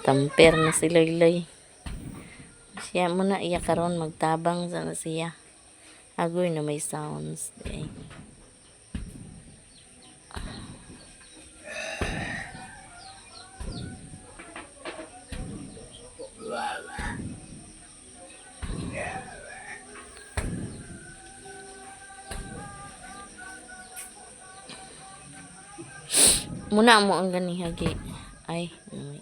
Tamper na si Loy. Siya muna iya karon magtabang sa siya. Agoy na may sounds. Eh. Muna mo ang gani hagi. Ay, may.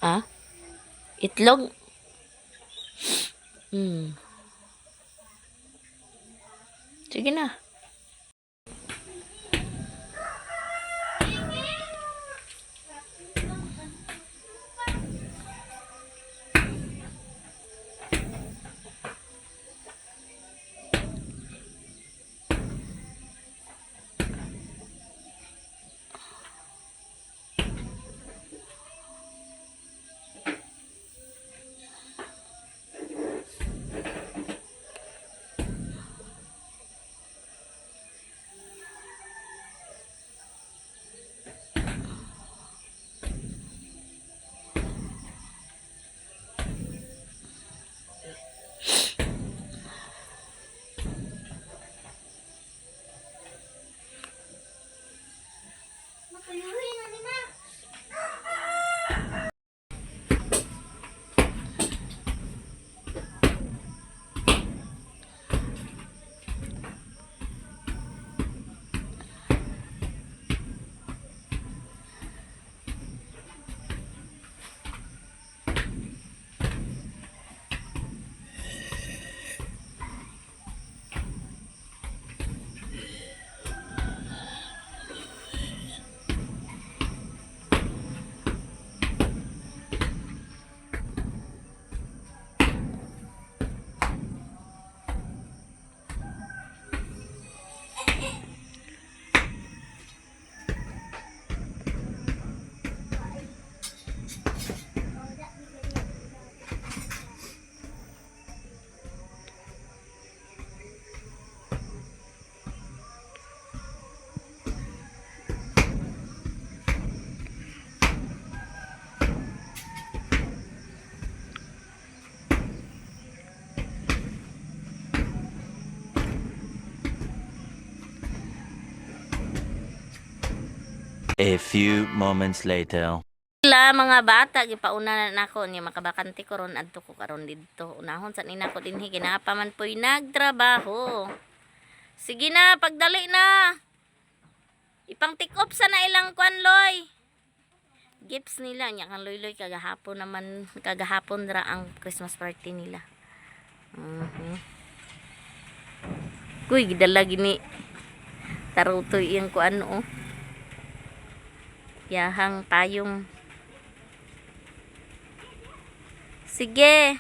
Ah? Itlog? Sige na. A few moments later. La mga bata gipauna na nako niya makabakante ko ron adto ko karon didto. Unahon sa nina ko dinhi ginapa man po'y nagtrabaho. Sige na, pagdali na. Ipang take off sa na ilang kwan Loy. Gifts nila nya kan Loy kagahapon ra ang Christmas party nila. Kuy gidala gini. Tarutoy iyang kuan oh. Yahang payong. Sige.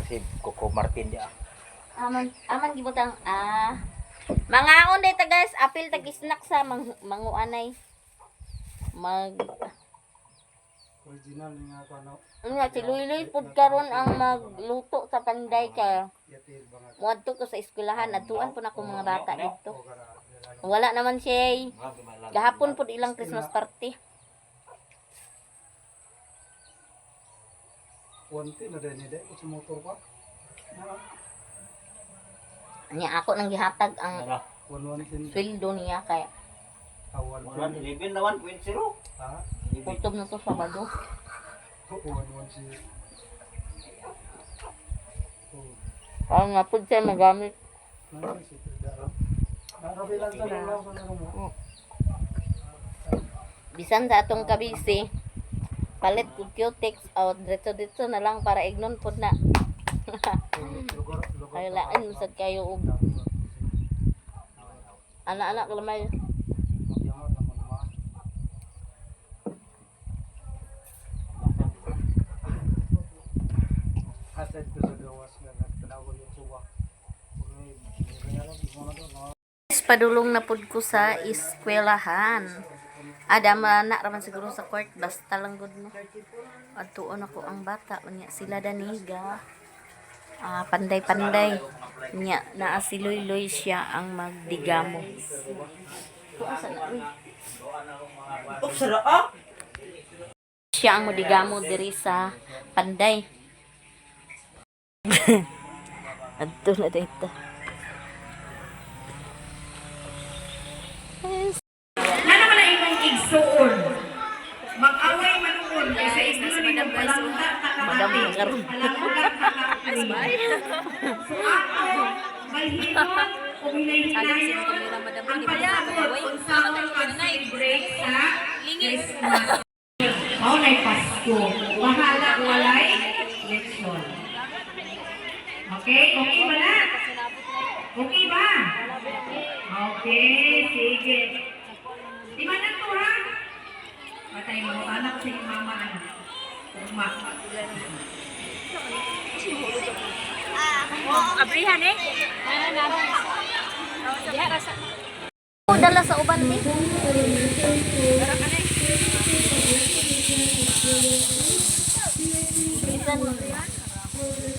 Si Coco Martin dia. Aman gibutang mangaon day ta guys, apil tag snack sa manguanay. Original nga ano. Nga si Luy pud karon ang magluto sa panday kay muadto ko sa eskwelahan adtuan po na ko mga bata dito. Wala naman siya. Gahapon pud ilang Christmas party. Wanti na din ide sa motor pa. Nya ako nang gihatag ang Wantin sweldo niya kay awal. 111 na 1.0. Ha? kutob na to Sabado. Wantin. Ang nga pud siya magamit. Bisan sa atong kabisi palit ko cutex out dito na lang para ignon pud na. Kailangan mo sad kayo og Anak-anak lamay. Magyangat na mo naman. Hatid ko sa gawas nga nagtanawag yung suwa. Okay, ngayon lang mo na doon. Padulong na pud ko sa eskwelahan. Ada anak raman siguro sa court basta lang gud no. Adtuon ako ang bata unya sila daniga. Panday-panday. Nya naa si Loy siya ang magdigamo. Siya ang magdigamo diri sa Panday. Adto na dito. Na naman ang imong igsuon. Mag-away manuon kasi isa sa madam guys. Madam karon. So ako, may hinon o hinay-hinayon ang pagkakot kung saan ang pag-celebrate sa Christmas. Mao na'y Pasko. Bahala walay leksyon. Okay? Okay ba na? Okay ba? Okay, sige. Di ba na to ha? Patay mo, anak sa iyong mama anak. Uma. Abrihan eh. Dala sa uban ni.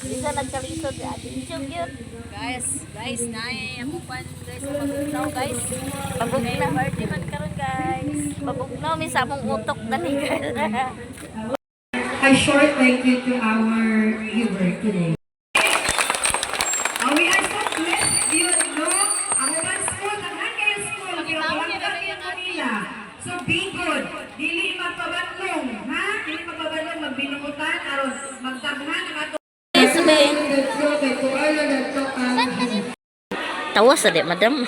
Bisa nagkalisod adinchog yun. Guys, naay ang pan guys, pabugnaw guys. Pabugnaw. Party man karon guys. Pabugnaw mi sa among utok dani. A short thank you to our viewer today. We are so blessed, you know. Ako man school, naghan kayo school. Kinabalanggan kayo kanila. So be good. Dili magpabatlong, ha? Dili magpabatlong, magbinuutan, aron magtaghan ang ato. Tawas sa di, madam.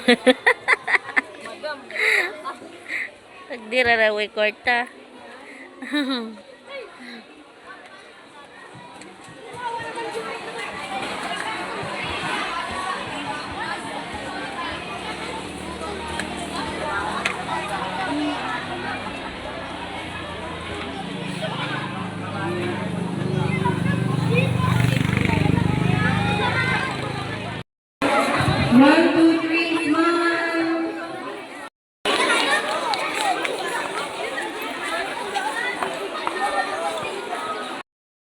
Nagdira na way kwarta. One, two, three, smile.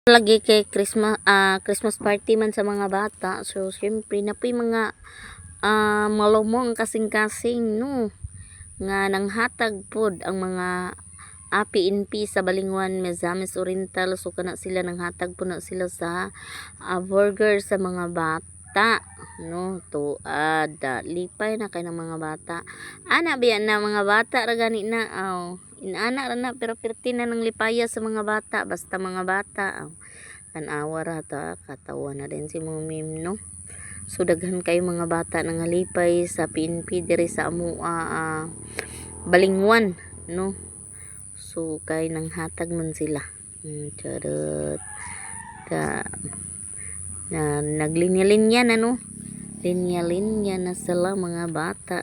Lagi kay Christmas party man sa mga bata. So syempre na po'y mga malumong kasing-kasing no nga nanghatag pod ang mga APNP sa Balingwan, Misamis Oriental. So kana sila nanghatag po na sila sa burger sa mga bata no to lipay na kay ng mga bata. Ana biya na mga bata ra gani na inana ra na pero perti na ng lipaya sa mga bata basta mga bata tanawa ra ta katawa na din si mga meme no. So daghan kay mga bata nang halipay sa PNP diri sa amo Balingwan no. So kay nang hatag man sila. Charot. Na naglinya-linya na no. Linya-linya na sila mga bata.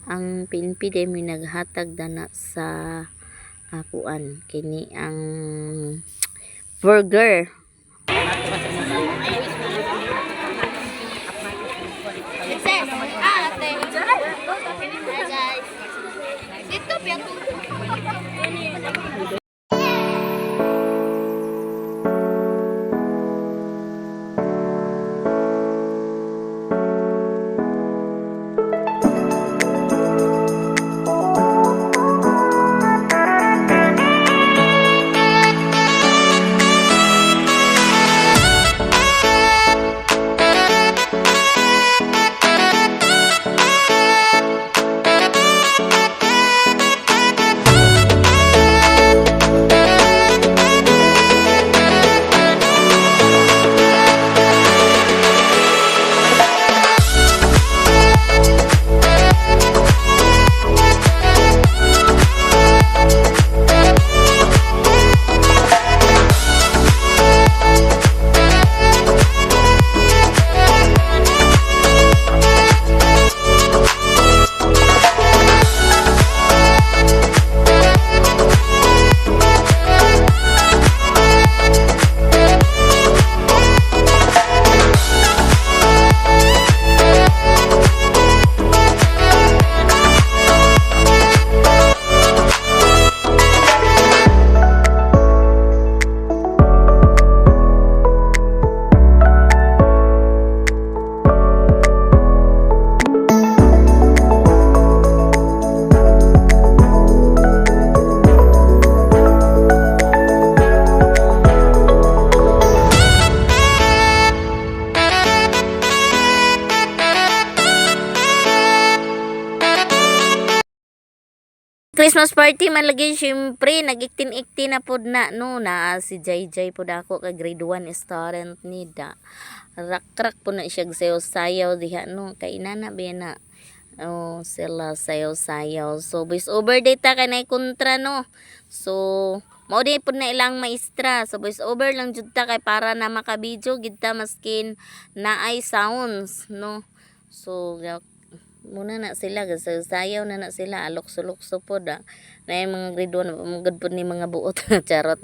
Ang PNP day may naghatag dana sa akuan kini ang burger. Dito piang Christmas party man lagi syempre nag-iktin-iktin na pod na no na si Jay pod ako kay grade 1 student ni da. Rak-rak po na siya sayaw-sayaw diha no kay inana ba na. Oh, sila sayaw-sayaw. So voice over data kanay kontra no. So mao di pod na ilang maestra. So voice over lang jud ta kay para na makabidyo gid ta maskin naay sounds no. So muna na sila sayaw na sila alok-sulokso po da na yung mga grade 1 magod po ni mga buot charot.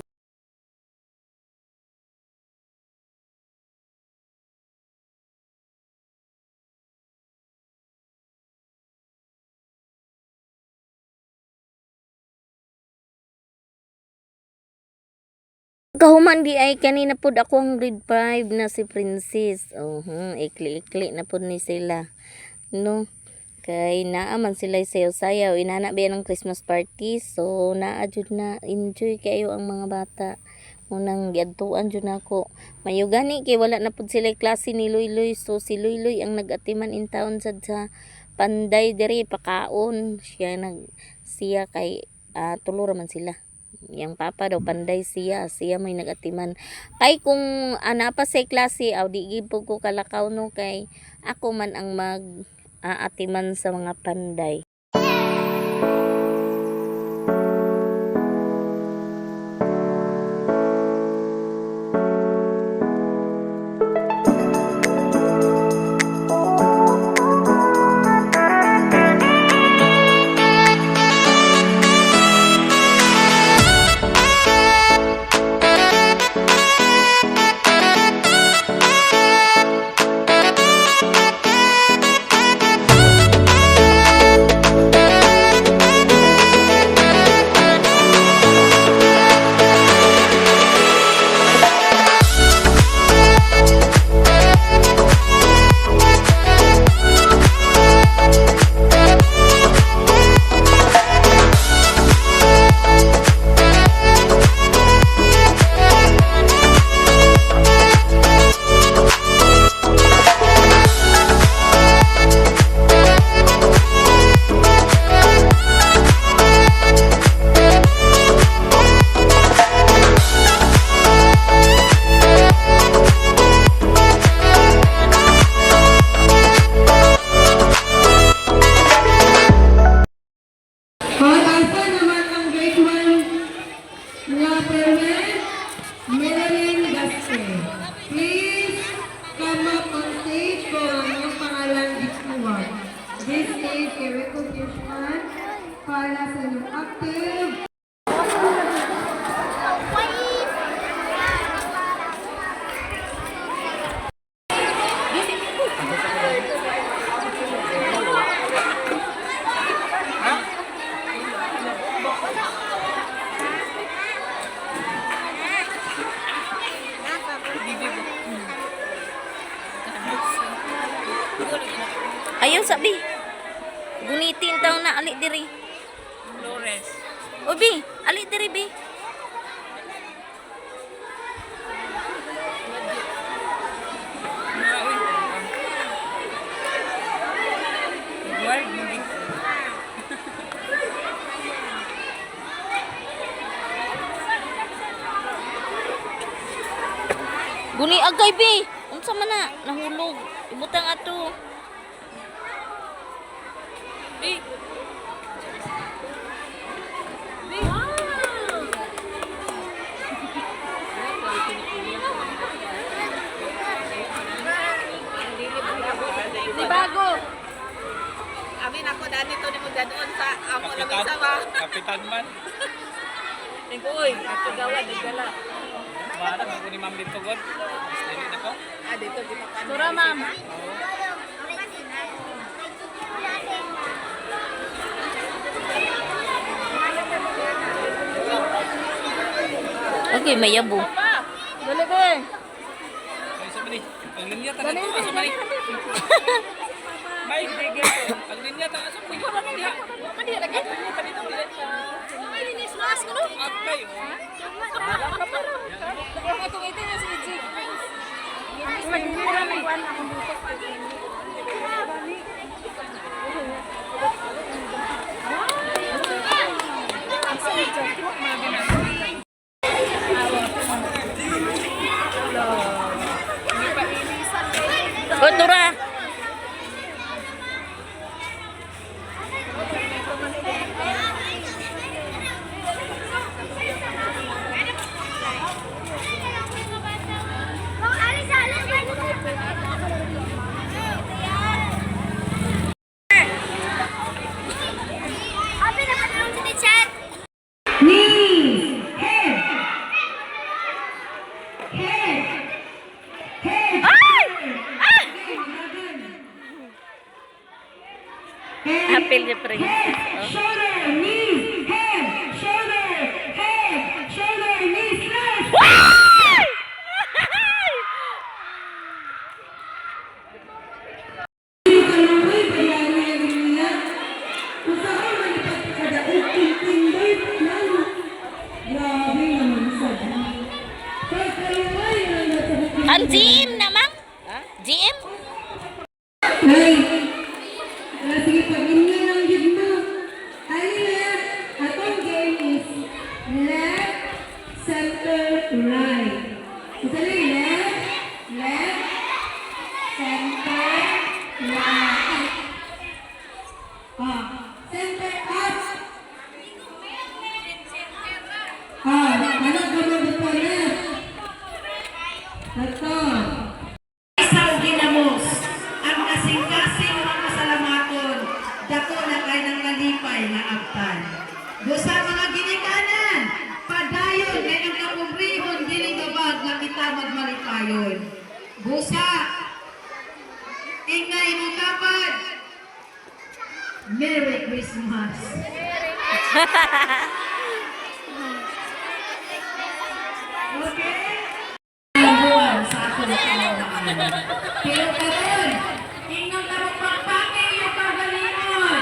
Kahuman di ay kanina pod ako ang grade 5 na si Princess. Ikli-ikli na pod ni sila no. Kay naaman sila sayaw-sayaw, inana ba ng Christmas party, so naadjud na enjoy kayo ang mga bata. Unang giadtuan jud nako. Mayo gani kay wala na pud sila klase ni Luy, so si Luy ang nagatiman in town sad sa Panday diri pakaon. Siya kay tulo ra man sila. Yang papa daw Panday siya may nagatiman. Kay kung ana pa sa klase aw di gid ko kalakaw no kay ako man ang atiman sa mga Panday. This is a recognition para sa inyong active. Ayaw sabi. Gunitin taw na ali diri. Flores. Obi, ali diri bi. Guni agay bi. Unsa man na nahulog. Ibutang ato. Bi. Di bago. Abi nako dani to ni mo dadon sa amo labi sa ba. Kapitan man. Tingkoy, ato gawad gala. Wala man ko ni Ma'am dito god. Dili na ko. Dito kita pa. Tura ma'am. Okay, mayabo. Dali be. Ay sa mali. Ang linya ta dito sa mali. May ang linya ta sa mali. Ko na diha. Madi lagi. Dito ay linis mas kuno. Okay. Ang atong ito na si Jig. Magmura may kuan ako dito. Head, Apil ni Princess. head, Oh. shoulder, knees, head, shoulder, head, shoulder, knees, left. Ang GM naman? GM? Ay, sige, pag-inyo lang yun mo. Alina, atong game is left, center, right. Dali, left, center, right. Center up. Anak ka mo po left. Ito. Isang ginamos, ang kasing-kasing mga kasalamaton, dako na kay ng kalipay na aptan. Busa mga ginikanan, padayon kay ang kapobrihon dili gabag na kita magmalipayon. Busa, ingay mo kapad. Merry Christmas. Okay? Buwan sa akong kaawaan. Pero karon, ingnan na magpagpake yung kagalingon.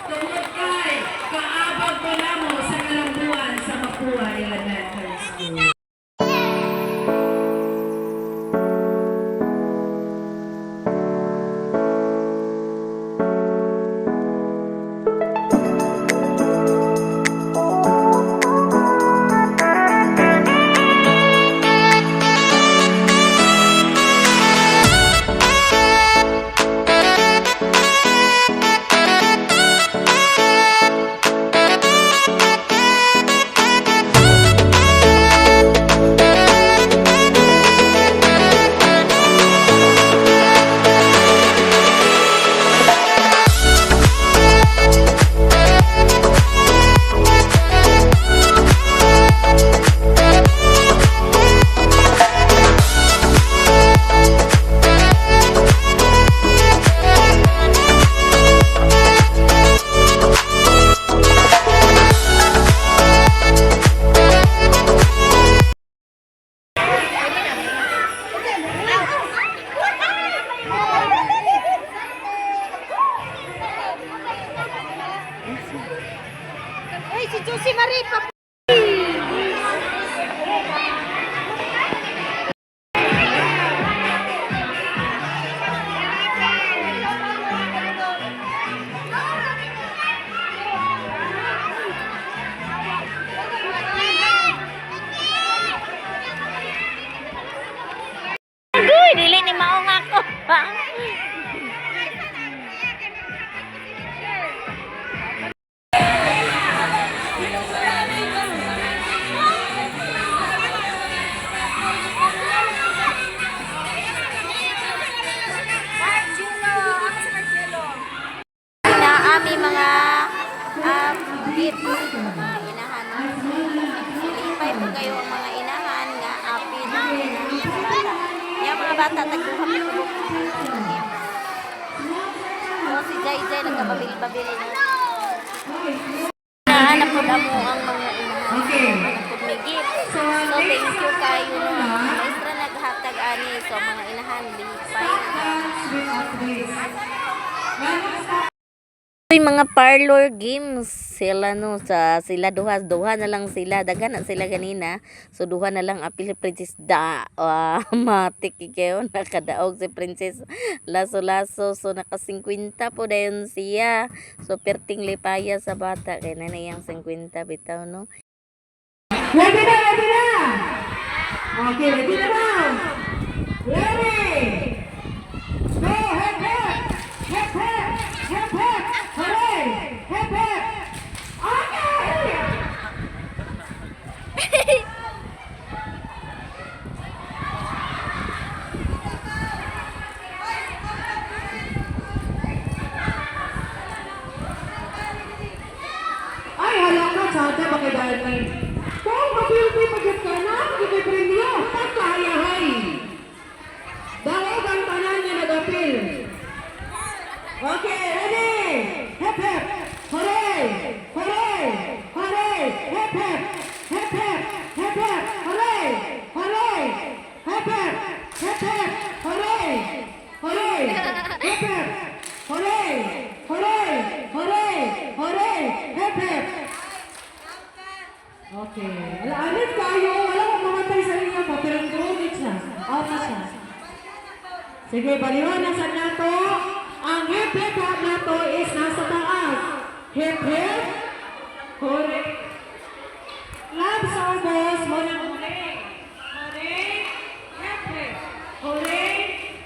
Tungod kay, kaabag ko na mo sa kalambuan sa Mapua Elementary School. Ay, si Josie Marie pa. Agoy, dili ni maong ako. Na ami mga gifts inahan. Silipay po kayo ang mga inahan nga apid sa bata. Yung mga bata tagduha pa ko. O si Jai Jai nagkababili-babili na. Nahanap po mo ang mga inahan. Okay. Nagpud may gift. So thank you kayo. Maestra naghatag ani so mga inahan lipay. Ay, mga parlor games sila no sila duha na lang sila daghan na sila ganina so duha na lang apil princess da matik kayo nakadaog si princess laso so naka 50 po dayon siya so perting lipaya sa bata kay nanayang 50 bitaw no. Ready na! Okay, ready na ba? Ready! Go, head, head! Head, head! Head, head! Hooray! Head, head! Okay! Ay, hala ka, sada ba kay dahil na kung mapilpi pagkat ka na, magiging premyo, pagkahayahay. Dahil ang tanan niya nag-apil. Okay, ready? Okay. Wala, anit kayo. Wala kang mamatay sa inyo pa. Pero 2 minutes na. Out na siya. Sige, baliwanag sa nato. Ang hip-hip hop nato is nasa taas. Hip-hip. Hooray. Love service. Muna hooray. Hooray. Hip-hip. Hooray.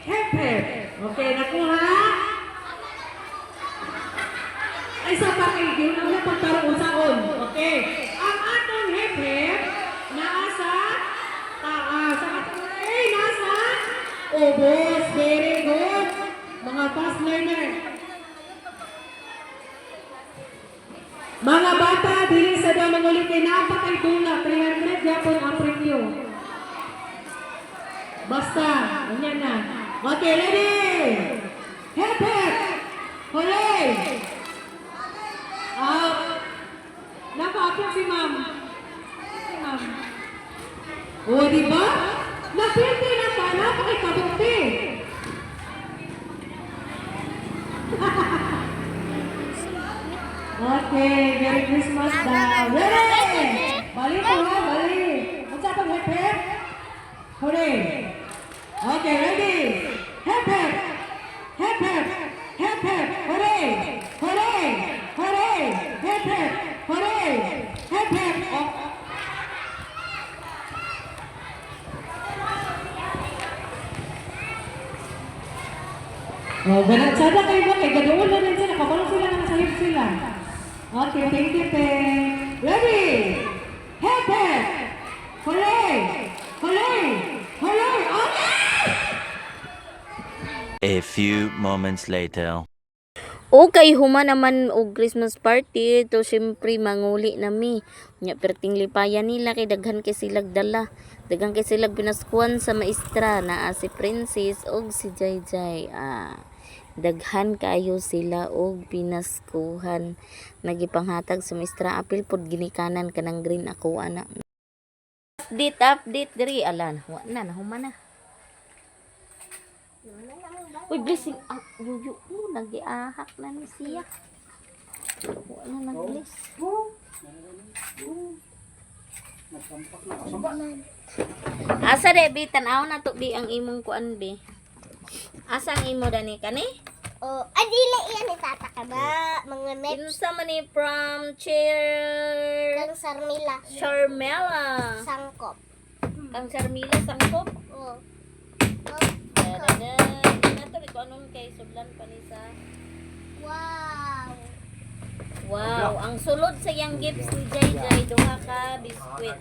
Hip-hip. Okay, nakuha? Ay, sa pakigil na may pagtarong usaon. Okay. Ang atong hip-hip nasa taas. Ang atong hooray nasa ubos. Very good. Mga fast learner. Mga bata, dili sa damang ulit kay napakay tula. 300 yapon ang preview. Basta. Ganyan na. Okay, ready? Hip hip! Hooray! Nakaakit si ma'am. Si ma'am. O, diba? Napilti na pa. Napakikabuti. Okay, Merry Christmas daw. Ready! Balik po ha, balik. What's up ang hip hip? Hooray! Okay, ready? Hip hip! Hip hip! Hip hip! Hooray! Hooray! Hooray! Hip hip! Hooray! Hip hip! Oh, ganat sada kayo ba? Kaya gadoon na rin sila. Kapalong sila na masahib sila. Okay, thank you, te. Ready? Hip hip! Hooray! Hooray! Hooray! Okay! A few moments later. Okay, huma naman og Christmas party. To syempre manguli nami. Nya perting lipayan nila kay daghan kay silag dala. Daghan kay silag pinaskuan sa maestra na si Princess og si Jayjay. Daghan kayo sila og pinaskuhan. Nagipanghatag sa maestra apil pod ginikanan kanang green ako ana. Update diri alan. Wa na huma na. Uy, blessing. Yuyu mo, nag-iahak na ni siya. Wala na nag-bless. Asa de, bi, tanaw na to, bi, ang imong kuan, bi. Asa ang imo, dani, kani? Oh, adili yan ni tata ka ba? Mga met Kinsa man ni from chair... kang sarmila. Charmela. Sangkop. Ang Charmila, sangkop. Oh. Dadada. Nato, ko anong kay sublan pa ni sa... Wow. Wow, ang sulod sa yang gifts ni Jayjay, duha ka biskwit.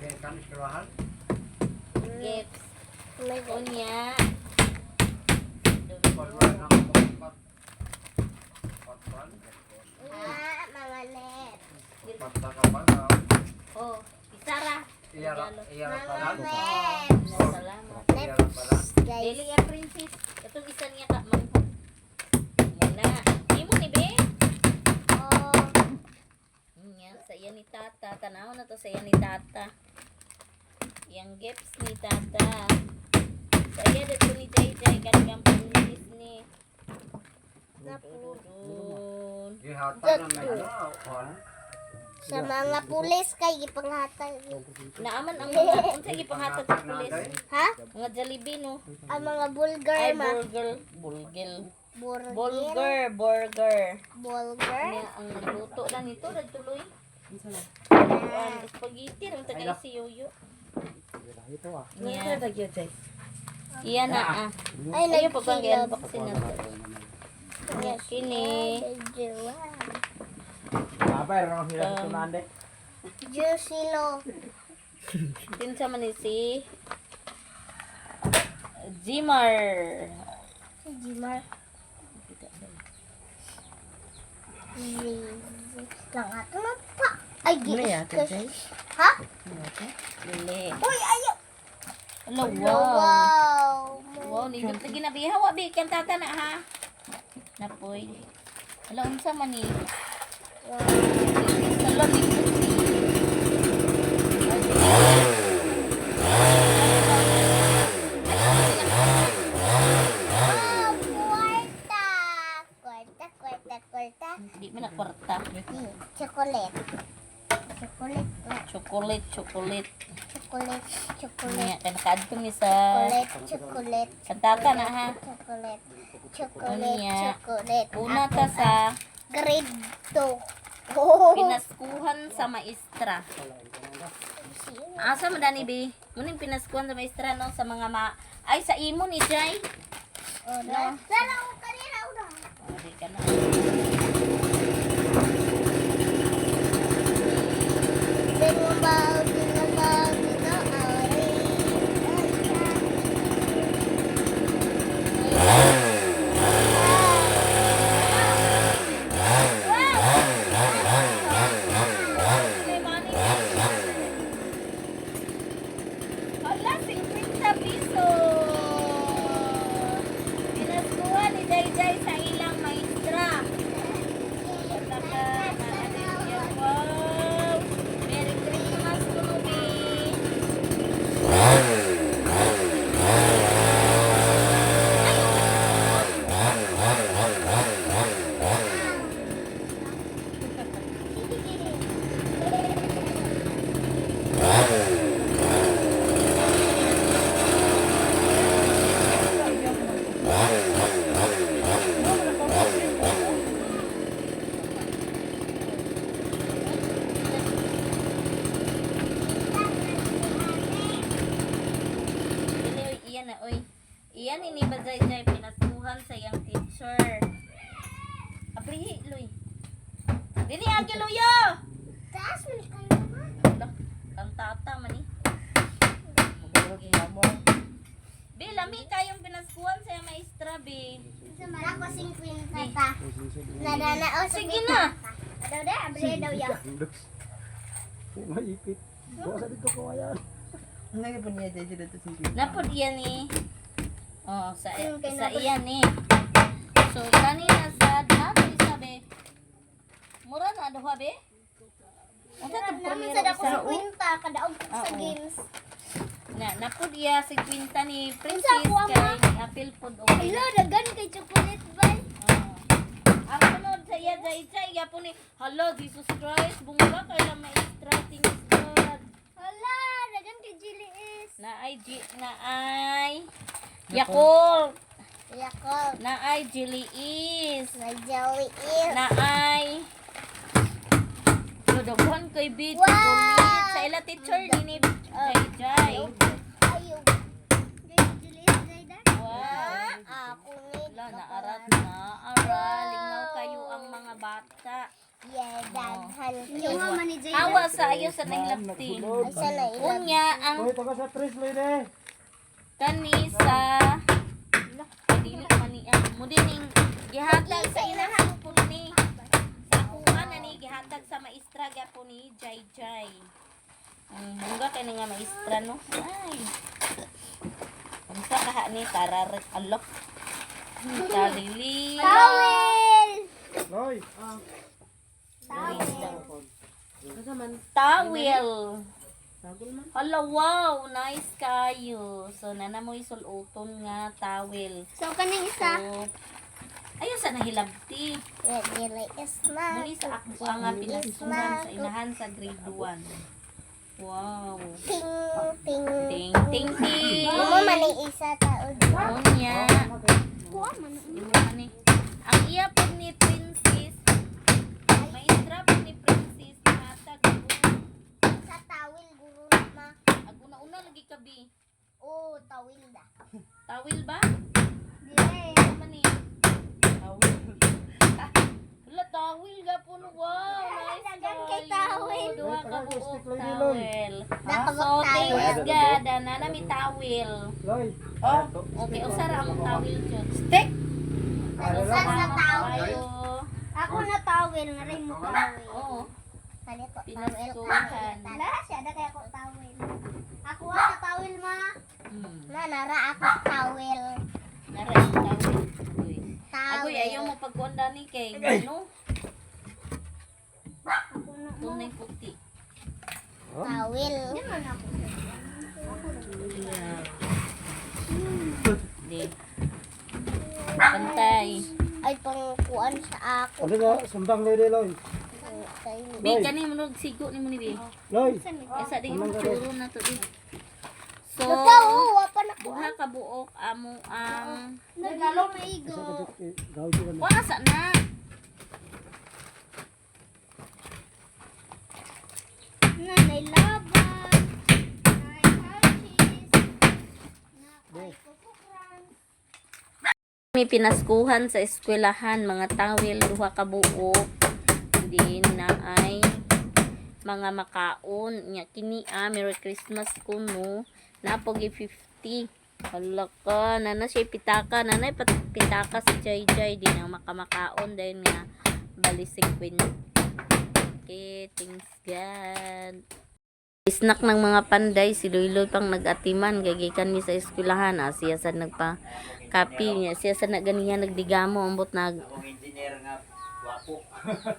Gifts. Unya. Mga net. Oh, Isara. Mga net. Salamat. Guys. Dili ya princess. Itong isa niya ka mangko. Yan na. Imo ni be. Oh. Yan sa iya ni tata. Tanaw na to sa iya ni tata. Yang gifts ni tata. Sa iya dito ni Jayjay kanilang panlinis ni. Dududun. Sa mga pulis kay gipanghatag. Naaman ang mga unsa gipanghatag sa pulis. Ha? Mga Jollibee no. Ang mga bulgar Ay ma. burger. Bulgil. Burger. Burger. Bulgar. Niya ang nagluto na nito nagtuloy. Spaghetti rin tagay si Yoyo. Niya. Iya na Ay, Ayo pa bang nagsilab. i-unboxing na to. Kini. Jusilo. Kinsa man ni si Jimar. Jimar. Lang ato na pa. Ay, ha? Dili. Uy, ayo. Hello, wow. Wow. Wow, nindot lagi na bihawa bi kan tata na ha. Napoy. Hello, unsa man ni? Salon ni. Kwarta. Di man na kwarta. Chocolate. Chocolate. Chocolate, chocolate. Chocolate. Chocolate. Niya, kaya nakaadto ni sa... Chocolate. Kantata na ha. Chocolate. Unya. Chocolate. Una ta sa Grade 2. Oh. pinaskuhan sa maestra. Asa madani bi? Muning pinaskuhan sa maestra no sa mga ay sa imo ni Jay. Ora. Sana ko kanina una. Di ka na. Bingambang na ari. Hala, 50 pisos. Pinaskuhan ni Jay Jay sa ilang maestra. Wow! Merry Christmas, Kunubi! Iyan na, oy. Iyan ini ba Jay Jay pinaskuhan sa iyang teacher. Aprihi, Luy. Dili agi Luyo! Taas mo kayo naman. Kang tata man eh. Magulog yung amo. Be, lami kayong pinaskuhan sa iyang maestra, be. Sa Marako 50 ta. Nadana o Sige na. Daw da, abli daw ya. Maipit. Bawa sa dito ko ayan. Napod iyan eh. Oh, sa Kay sa napod. iyan eh. So, kanina sa dato isabi. Mura na aduha, be? Unsa to Namin primero sa dako isa? 50 kada og sa Oo. games. Napod iya si Quinta ni Princess Unsa ko, kay ama? ni apil pod o. Hello, dagan kay chocolate bay. Ang sunod sa iya Jay Jay ya po ni Hello Jesus Christ bunga kay la maestra things God. Hala, dagan kay Jilly is. Na ay Yakult. Yakult. Na ay Jelly is. My jelly is. Na ay Dodoghan kay bit Wow! chocolate sa ila teacher ni Jay Jay. Ayaw. Jilly is Zayda. Wow. Ako ni. Wala na arat na aral lingaw kayo ang mga bata. Yeah, daghan. Yung Awa. mama ni Zayda. Awa sa ayo sa naglapti. Asa na ilan? Unya ang Uy, taga sa tres lady. kani sa dili man niya mo dining gihatag sa ilahan po ni sa kuha na ni gihatag sa maestra gapo ni Jay Jay. Mungga kay nga maestra no. Ay. Unsa kaha ni tararet alok. Talili. Towel! Loy. Towel. Hala, wow, nice kayo. So, nana mo isuluton nga towel. So, kaning isa. So, ayun sa nahilabti. Yeah, Jilly is na. Muli sa ako ang pinasuhan sa inahan sa grade 1. Wow. Ting, ting. Ting, ting, ting. Mo man ang isa taon. Unya. Ang iya po ni Princess. Maestra po ni Princess. Natag Sa tawil, guro ma. aguna-una lagi kabi. Oh, tawil da. Tawil ba? Dili. Ano man ni? Tawil. Wala, tawil ga po no. Wow, nice Dagan kay tawil. Duha ka Dagan kay buok stick lady, tawel. Nakabok So, tayo. thanks God. Nana mi tawil. Loy. Okay, usara among tawil dyan. Stick? Isa sa tawil. Tayo. Ako na tawil, na rin mo tawil. Oo. Kanito, tawil. Pinasuhan. Tala, siya na kaya ko tawil. Ako sa tawil, ma. Na, nara ako tawil. Nara ang tawil. Uy. Tawil. Agoy, ayaw mo pagkuanda ni kay ano? Ako na mo. Tunay puti. Tawil. Yan ako. Di. Pantay. Ay, pangkuan sa ako. Ano nga, sumbang lady Loy. Di kani mo sigo ni mo ni di. Loy! Esa di mo churo na to di. So, Ikaw, wapa na ko. duha ka buok amo ang Nagalo maigo. Gawin ko na. wala sa na. Nanay laban. Nanay Hershey's. Nanay Coco Crunch. May pinaskuhan sa eskwelahan mga tawel duha ka buok. Din na ay mga makaon nya kini Merry Christmas kuno napogi 50. Hala ka nana siya pitaka nanay pitaka si Jay Jay din ang makamakaon dahil nga bali 50. Okay, thanks God. Snack ng mga panday, si Loy pang nag-atiman, gagikan ni sa eskwelahan, siya sa nagpa-kapi niya, siya sa naganihan nagdigamo, ambot nag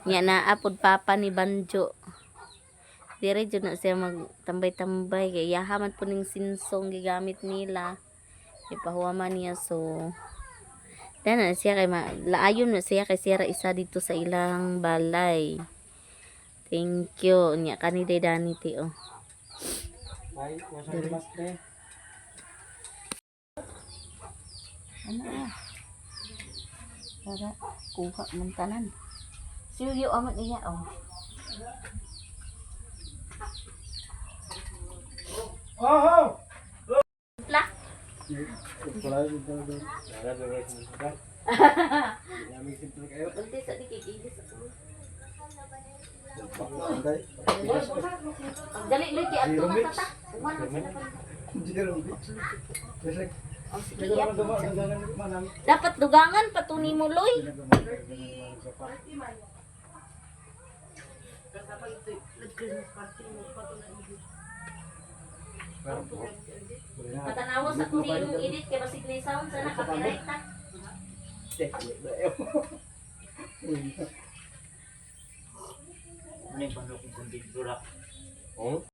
niya na apod papa ni Banjo. Dire jud na siya magtambay-tambay, kaya yahaman po ning sinsong gigamit nila. Ipahuwaman niya, so dana siya kay laayon na siya kay siya isa dito sa ilang balay. Thank you. Nya kani day daniti oh. Ay, wasa ni mas pre. Ano ah? Para kuha man tanan. Suyo amat iya oh. Oh! Plak. Wala yung dito. Wala yung dito. Yami simple kayo. Unti sa dikikigis ako. Panday. Dali loy kay ato nga tata. Uwan mo sila pa. Zero bits. Kasi Oh, sige, iya. manang. Dapat dugangan patuni mo loy. Patanawa sa kunilong edit kay basig ni sound sana copyright ta. Oh?